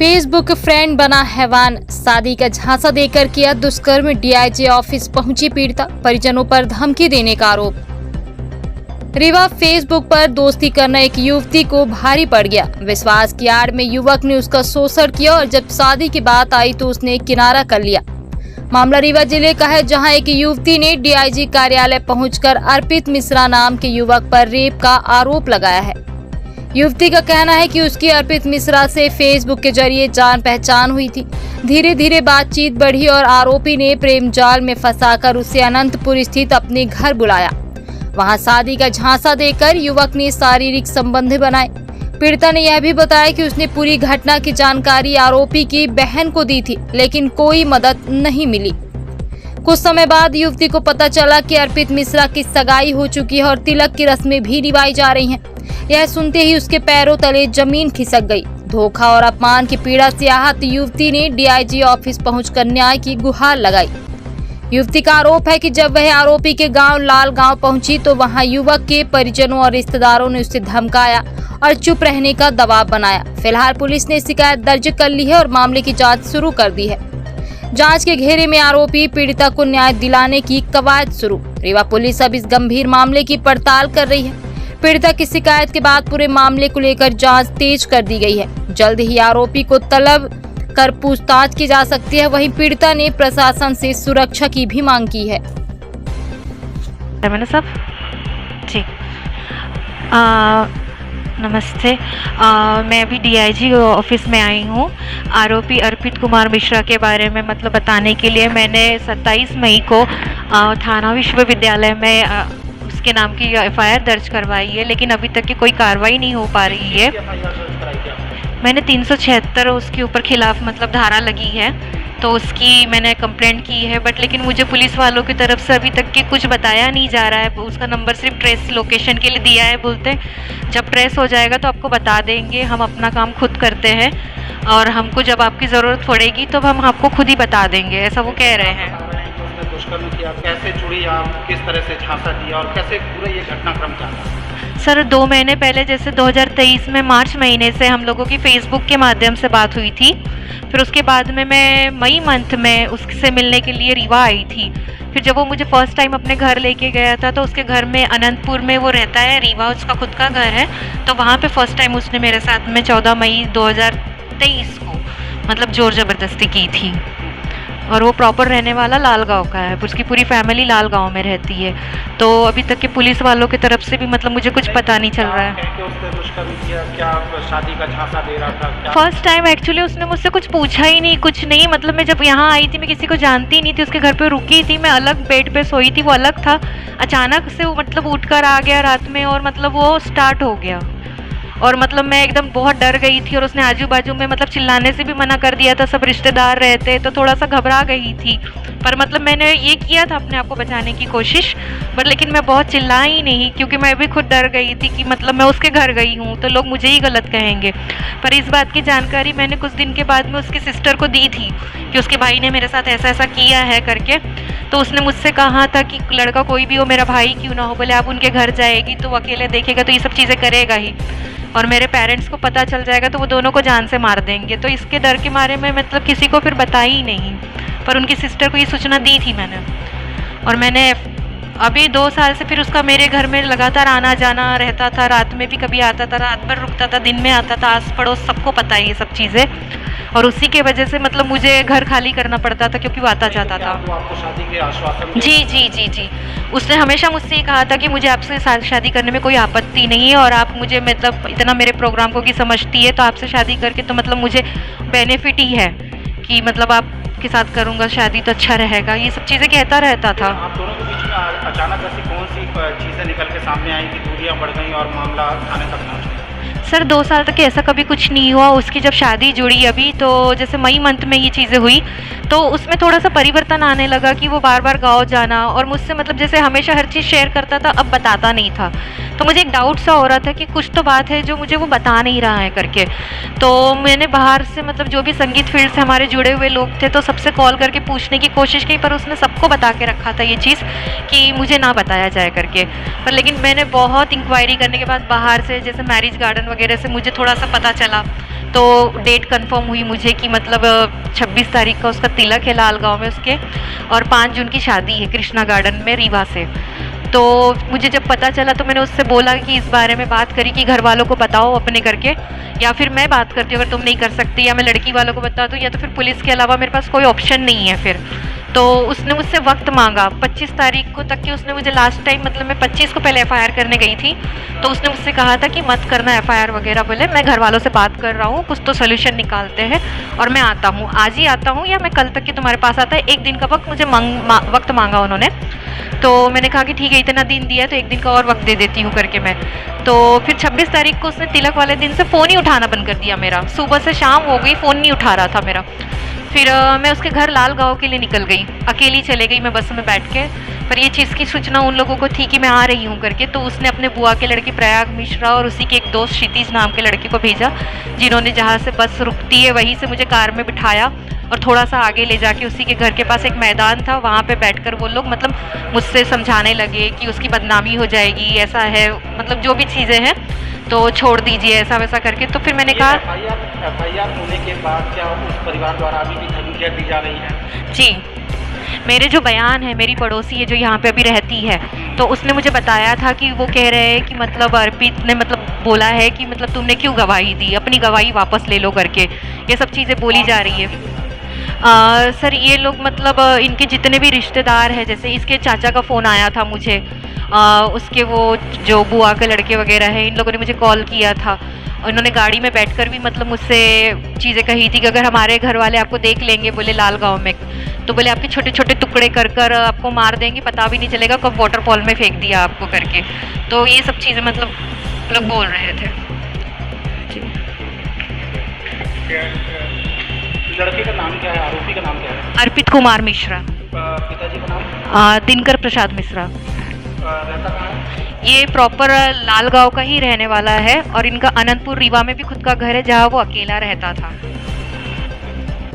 Facebook friend बना हैवान, शादी का झांसा देकर किया दुष्कर्म, डीआईजी ऑफिस पहुंची पीड़िता, परिजनों पर धमकी देने का आरोप। रीवा फेसबुक पर दोस्ती करना एक युवती को भारी पड़ गया। विश्वास की आड़ में युवक ने उसका शोषण किया और जब शादी की बात आई तो उसने किनारा कर लिया। मामला रीवा जिले का है, जहां एक युवती ने डीआईजी कार्यालय पहुंचकर अर्पित मिश्रा नाम के युवक पर रेप का आरोप लगाया है। युवती का कहना है कि उसकी अर्पित मिश्रा से फेसबुक के जरिए जान पहचान हुई थी। धीरे धीरे बातचीत बढ़ी और आरोपी ने प्रेम जाल में फंसाकर उसे अनंतपुर स्थित अपने घर बुलाया। वहां शादी का झांसा देकर युवक ने शारीरिक संबंध बनाए। पीड़िता ने यह भी बताया कि उसने पूरी घटना की जानकारी आरोपी की बहन को दी थी, लेकिन कोई मदद नहीं मिली। कुछ समय बाद युवती को पता चला कि अर्पित मिश्रा की सगाई हो चुकी है और तिलक की रस्में भी निभाई जा रही हैं। यह सुनते ही उसके पैरों तले जमीन खिसक गई। धोखा और अपमान की पीड़ा से आहत युवती ने डीआईजी ऑफिस पहुंचकर न्याय की गुहार लगाई। युवती का आरोप है कि जब वह आरोपी के गांव लाल गांव पहुंची तो वहां युवक के परिजनों और रिश्तेदारों ने उसे धमकाया और चुप रहने का दबाव बनाया। फिलहाल पुलिस ने शिकायत दर्ज कर ली है और मामले की जांच शुरू कर दी है। जांच के घेरे में आरोपी पीड़िता को न्याय दिलाने की कवायद शुरू। रीवा पुलिस अब इस गंभीर मामले की पड़ताल कर रही है। पीड़िता की शिकायत के बाद पूरे मामले को लेकर जांच तेज कर दी गई है। जल्द ही आरोपी को तलब कर पूछताछ की जा सकती है। वहीं पीड़िता ने प्रशासन से सुरक्षा की भी मांग की है। मैंने सब जी नमस्ते। मैं अभी डीआईजी ऑफिस में आई हूँ। आरोपी अर्पित कुमार मिश्रा के बारे में मतलब बताने के लिए मैंने 27 मई को थाना विश्वविद्यालय में उसके नाम की एफआईआर दर्ज करवाई है, लेकिन अभी तक की कोई कार्रवाई नहीं हो पा रही है। मैंने 376 उसके ऊपर खिलाफ मतलब धारा लगी है, तो उसकी मैंने कंप्लेंट की है, बट लेकिन मुझे पुलिस वालों की तरफ से अभी तक के कुछ बताया नहीं जा रहा है। उसका नंबर सिर्फ ट्रेस लोकेशन के लिए दिया है। बोलते हैं जब ट्रेस हो जाएगा तो आपको बता देंगे, हम अपना काम खुद करते हैं और हमको जब आपकी ज़रूरत पड़ेगी तो हम आपको खुद ही बता देंगे, ऐसा वो कह रहे हैं। दुष्कर्म किया, कैसे जुड़ी आप, किस तरह से झांसा दिया और कैसे पूरा ये घटनाक्रम चला? सर 2 महीने पहले जैसे 2023 में मार्च महीने से हम लोगों की फेसबुक के माध्यम से बात हुई थी। फिर उसके बाद में मैं मई मंथ में उससे मिलने के लिए रीवा आई थी। फिर जब वो मुझे फर्स्ट टाइम अपने घर लेके गया था तो उसके घर में अनंतपुर में वो रहता है, रीवा उसका खुद का घर है, तो वहाँ पे फर्स्ट टाइम उसने मेरे साथ में 14 मई 2023 को मतलब जोर ज़बरदस्ती की थी। और वो प्रॉपर रहने वाला लाल गांव का है, उसकी पूरी फैमिली लाल गांव में रहती है। तो अभी तक के पुलिस वालों की तरफ से भी मतलब मुझे कुछ पता नहीं चल रहा है। क्या शादी का झांसा दे रहा था? फर्स्ट टाइम एक्चुअली उसने मुझसे कुछ पूछा ही नहीं, कुछ नहीं। मतलब मैं जब यहाँ आई थी मैं किसी को जानती नहीं थी, उसके घर पे रुकी थी, मैं अलग बेड पे सोई थी, वो अलग था। अचानक से वो मतलब उठकर आ गया रात में और मतलब वो स्टार्ट हो गया और मतलब मैं एकदम बहुत डर गई थी। और उसने आजू बाजू में मतलब चिल्लाने से भी मना कर दिया था, सब रिश्तेदार रहते, तो थोड़ा सा घबरा गई थी। पर मतलब मैंने ये किया था अपने आप को बचाने की कोशिश, बट लेकिन मैं बहुत चिल्लाई नहीं, क्योंकि मैं भी खुद डर गई थी कि मतलब मैं उसके घर गई हूँ तो लोग मुझे ही गलत कहेंगे। पर इस बात की जानकारी मैंने कुछ दिन के बाद में उसकी सिस्टर को दी थी कि उसके भाई ने मेरे साथ ऐसा ऐसा किया है करके। तो उसने मुझसे कहा था कि लड़का कोई भी हो, मेरा भाई क्यों ना हो, बोले आप उनके घर जाएगी तो वो अकेले देखेगा तो ये सब चीज़ें करेगा ही, और मेरे पेरेंट्स को पता चल जाएगा तो वो दोनों को जान से मार देंगे। तो इसके डर के मारे में मतलब किसी को फिर बताई ही नहीं, पर उनकी सिस्टर को ये सूचना दी थी मैंने। और मैंने अभी 2 साल से फिर उसका मेरे घर में लगातार आना जाना रहता था। रात में भी कभी आता था, रात भर रुकता था, दिन में आता था। आस पड़ोस सबको पता है ये सब चीज़ें, और उसी के वजह से मतलब मुझे घर खाली करना पड़ता था क्योंकि वो आता जाता था। आपको शादी के आश्वासन? जी। उसने हमेशा मुझसे ये कहा था कि मुझे आपसे शादी करने में कोई आपत्ति नहीं है, और आप मुझे मतलब इतना मेरे प्रोग्राम को की समझती है तो आपसे शादी करके तो मतलब मुझे बेनिफिट ही है कि मतलब आपके साथ करूँगा शादी तो अच्छा रहेगा, ये सब चीज़ें कहता रहता था। आप दोनों के बीच में अचानक ऐसी कौन सी चीज़ें निकल के सामने आई कि दूरियां बढ़ गई और मामला थाने तक पहुँच गया? सर 2 साल तक ऐसा कभी कुछ नहीं हुआ। उसकी जब शादी जुड़ी अभी, तो जैसे मई मंथ में ये चीज़ें हुई तो उसमें थोड़ा सा परिवर्तन आने लगा कि वो बार बार गाँव जाना, और मुझसे मतलब जैसे हमेशा हर चीज़ शेयर करता था, अब बताता नहीं था। तो मुझे एक डाउट सा हो रहा था कि कुछ तो बात है जो मुझे वो बता नहीं रहा है करके। तो मैंने बाहर से मतलब जो भी संगीत फील्ड से हमारे जुड़े हुए लोग थे तो सबसे कॉल करके पूछने की कोशिश की, पर उसने सबको बता के रखा था ये चीज़ कि मुझे ना बताया जाए करके। पर लेकिन मैंने बहुत इंक्वायरी करने के बाद बाहर से जैसे मैरिज गार्डन वगैरह से मुझे थोड़ा सा पता चला, तो डेट कंफर्म हुई मुझे कि मतलब 26 तारीख का उसका तिलक है लाल गांव में उसके, और 5 जून की शादी है कृष्णा गार्डन में रीवा से। तो मुझे जब पता चला तो मैंने उससे बोला कि इस बारे में बात करी कि घर वालों को बताओ अपने करके, या फिर मैं बात करती हूँ अगर तुम नहीं कर सकती, या मैं लड़की वालों को बता दूँ, या तो फिर पुलिस के अलावा मेरे पास कोई ऑप्शन नहीं है फिर। तो उसने मुझसे वक्त मांगा 25 तारीख को तक कि उसने मुझे लास्ट टाइम, मतलब मैं 25 को पहले एफआईआर करने गई थी, तो उसने मुझसे कहा था कि मत करना एफआईआर वगैरह, बोले मैं घर वालों से बात कर रहा हूँ, कुछ तो सोल्यूशन निकालते हैं और मैं आता हूँ, आज ही आता हूँ या मैं कल तक के तुम्हारे पास आता है। 1 दिन का वक्त मुझे वक्त मांगा उन्होंने। तो मैंने कहा कि ठीक है, इतना दिन दिया है तो 1 दिन का और वक्त दे देती हूँ करके मैं। तो फिर 26 तारीख को उसने तिलक वाले दिन से फ़ोन ही उठाना बंद कर दिया मेरा, सुबह से शाम हो गई फ़ोन नहीं उठा रहा था मेरा। फिर मैं उसके घर लाल गाँव के लिए निकल गई, अकेली चले गई मैं बस में बैठ के। पर ये चीज़ की सूचना उन लोगों को थी कि मैं आ रही हूँ करके, तो उसने अपने बुआ के लड़के प्रयाग मिश्रा और उसी के एक दोस्त क्षितिज नाम के लड़के को भेजा, जिन्होंने जहाँ से बस रुकती है वहीं से मुझे कार में बिठाया और थोड़ा सा आगे ले जाके उसी के घर के पास एक मैदान था, वहाँ पे बैठकर वो लोग मतलब मुझसे समझाने लगे कि उसकी बदनामी हो जाएगी, ऐसा है, मतलब जो भी चीज़ें हैं तो छोड़ दीजिए ऐसा वैसा करके। तो फिर मैंने कहा एफआईआर होने के बाद क्या उस परिवार द्वारा अभी भी धमकियाँ दी जा रही हैं? जी, मेरे जो बयान है, मेरी पड़ोसी है जो यहाँ पे अभी रहती है, तो उसने मुझे बताया था कि वो कह रहे हैं कि मतलब अर्पित ने मतलब बोला है कि मतलब तुमने क्यों गवाही दी, अपनी गवाही वापस ले लो करके, ये सब चीज़ें बोली जा रही है। सर ये लोग मतलब इनके जितने भी रिश्तेदार हैं, जैसे इसके चाचा का फ़ोन आया था मुझे, उसके वो जो बुआ के लड़के वगैरह हैं, इन लोगों ने मुझे कॉल किया था, उन्होंने गाड़ी में बैठकर भी मतलब मुझसे चीज़ें कही थी कि अगर हमारे घर वाले आपको देख लेंगे, बोले लाल गांव में, तो बोले आपके छोटे छोटे टुकड़े कर कर आपको मार देंगे, पता भी नहीं चलेगा कब वाटरफॉल में फेंक दिया आपको करके। तो ये सब चीज़ें मतलब लोग बोल रहे थे। लड़के का नाम क्या है, आरोपी का नाम क्या है? अर्पित कुमार मिश्रा। पिताजी का नाम? दिनकर प्रसाद मिश्रा। रहता कहाँ है? ये प्रॉपर लाल गांव का ही रहने वाला है और इनका अनंतपुर रीवा में भी खुद का घर है जहाँ वो अकेला रहता था।